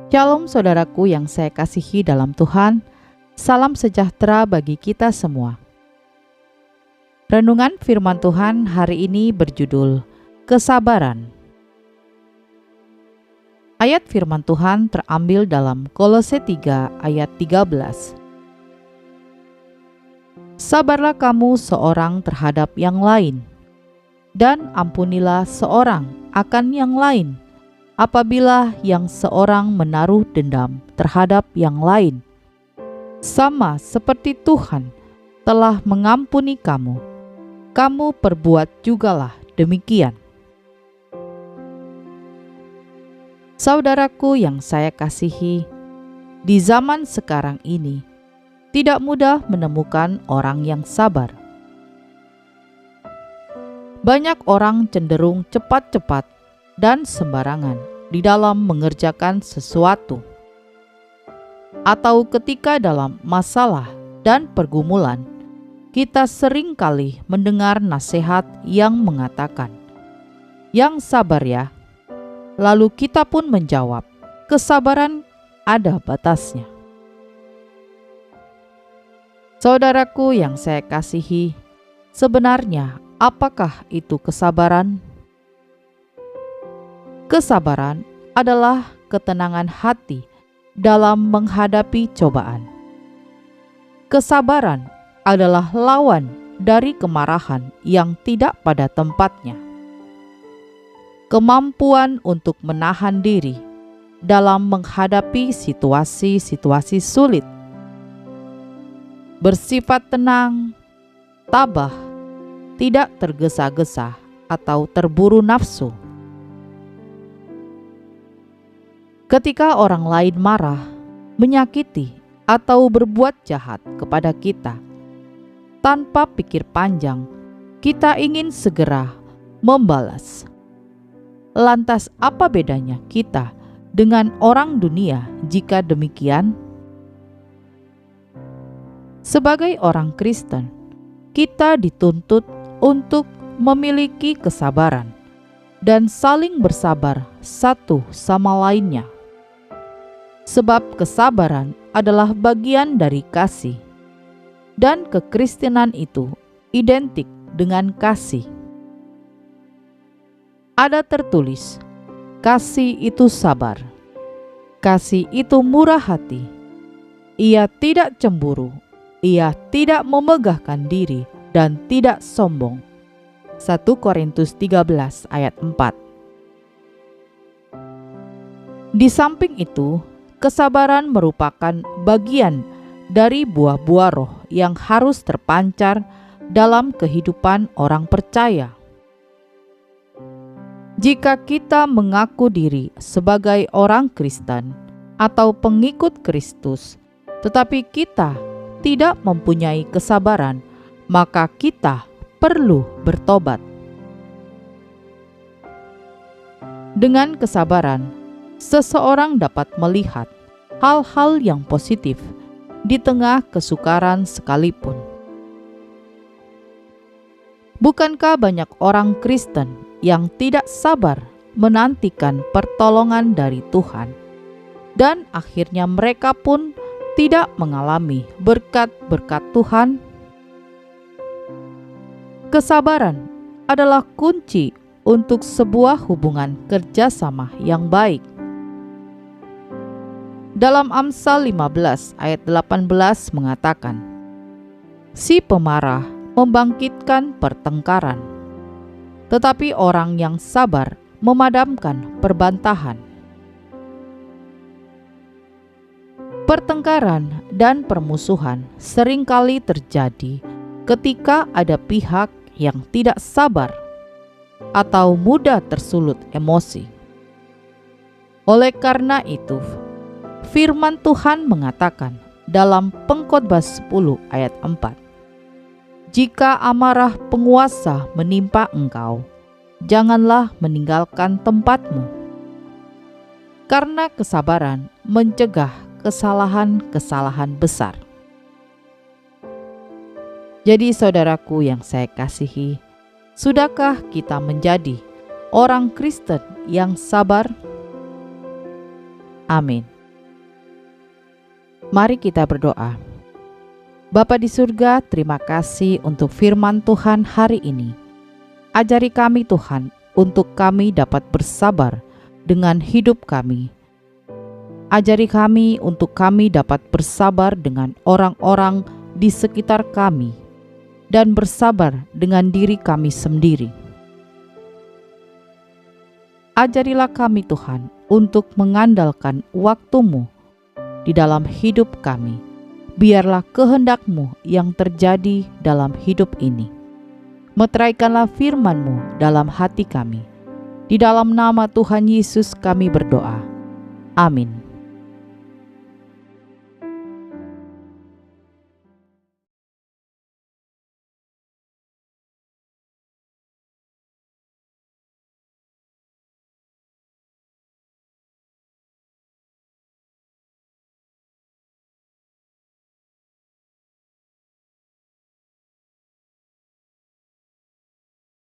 Shalom saudaraku yang saya kasihi dalam Tuhan, salam sejahtera bagi kita semua. Renungan firman Tuhan hari ini berjudul Kesabaran. Ayat firman Tuhan terambil dalam Kolose 3 ayat 13. Sabarlah kamu seorang terhadap yang lain, dan ampunilah seorang akan yang lain, apabila yang seorang menaruh dendam terhadap yang lain, sama seperti Tuhan telah mengampuni kamu, kamu perbuat jugalah demikian. Saudaraku yang saya kasihi, di zaman sekarang ini tidak mudah menemukan orang yang sabar. Banyak orang cenderung cepat-cepat dan sembarangan di dalam mengerjakan sesuatu, atau ketika dalam masalah dan pergumulan, kita sering kali mendengar nasihat yang mengatakan, "Yang sabar ya." Lalu kita pun menjawab, kesabaran ada batasnya. Saudaraku yang saya kasihi, sebenarnya apakah itu kesabaran? Kesabaran adalah ketenangan hati dalam menghadapi cobaan. Kesabaran adalah lawan dari kemarahan yang tidak pada tempatnya. Kemampuan untuk menahan diri dalam menghadapi situasi-situasi sulit. Bersifat tenang, tabah, tidak tergesa-gesa atau terburu nafsu. Ketika orang lain marah, menyakiti, atau berbuat jahat kepada kita, tanpa pikir panjang, kita ingin segera membalas. Lantas apa bedanya kita dengan orang dunia jika demikian? Sebagai orang Kristen, kita dituntut untuk memiliki kesabaran dan saling bersabar satu sama lainnya. Sebab kesabaran adalah bagian dari kasih, dan kekristenan itu identik dengan kasih. Ada tertulis, kasih itu sabar, kasih itu murah hati, ia tidak cemburu, ia tidak memegahkan diri dan tidak sombong. 1 Korintus 13 ayat 4. Di samping itu, kesabaran merupakan bagian dari buah-buah roh yang harus terpancar dalam kehidupan orang percaya. Jika kita mengaku diri sebagai orang Kristen atau pengikut Kristus, tetapi kita tidak mempunyai kesabaran, maka kita perlu bertobat. Dengan kesabaran, seseorang dapat melihat hal-hal yang positif di tengah kesukaran sekalipun. Bukankah banyak orang Kristen yang tidak sabar menantikan pertolongan dari Tuhan, dan akhirnya mereka pun tidak mengalami berkat-berkat Tuhan? Kesabaran adalah kunci untuk sebuah hubungan kerjasama yang baik. Dalam Amsal 15 ayat 18 mengatakan, "Si pemarah membangkitkan pertengkaran, tetapi orang yang sabar memadamkan perbantahan." Pertengkaran dan permusuhan seringkali terjadi ketika ada pihak yang tidak sabar atau mudah tersulut emosi. Oleh karena itu, firman Tuhan mengatakan dalam Pengkhotbah 10 ayat 4, "Jika amarah penguasa menimpa engkau, janganlah meninggalkan tempatmu." Karena kesabaran mencegah kesalahan-kesalahan besar. Jadi saudaraku yang saya kasihi, sudahkah kita menjadi orang Kristen yang sabar? Amin. Mari kita berdoa. Bapa di surga, terima kasih untuk firman Tuhan hari ini. Ajari kami Tuhan, untuk kami dapat bersabar dengan hidup kami. Ajari kami untuk kami dapat bersabar dengan orang-orang di sekitar kami dan bersabar dengan diri kami sendiri. Ajarilah kami Tuhan untuk mengandalkan waktu-Mu di dalam hidup kami. Biarlah kehendak-Mu yang terjadi dalam hidup ini. Meteraikanlah firman-Mu dalam hati kami. Di dalam nama Tuhan Yesus kami berdoa. Amin.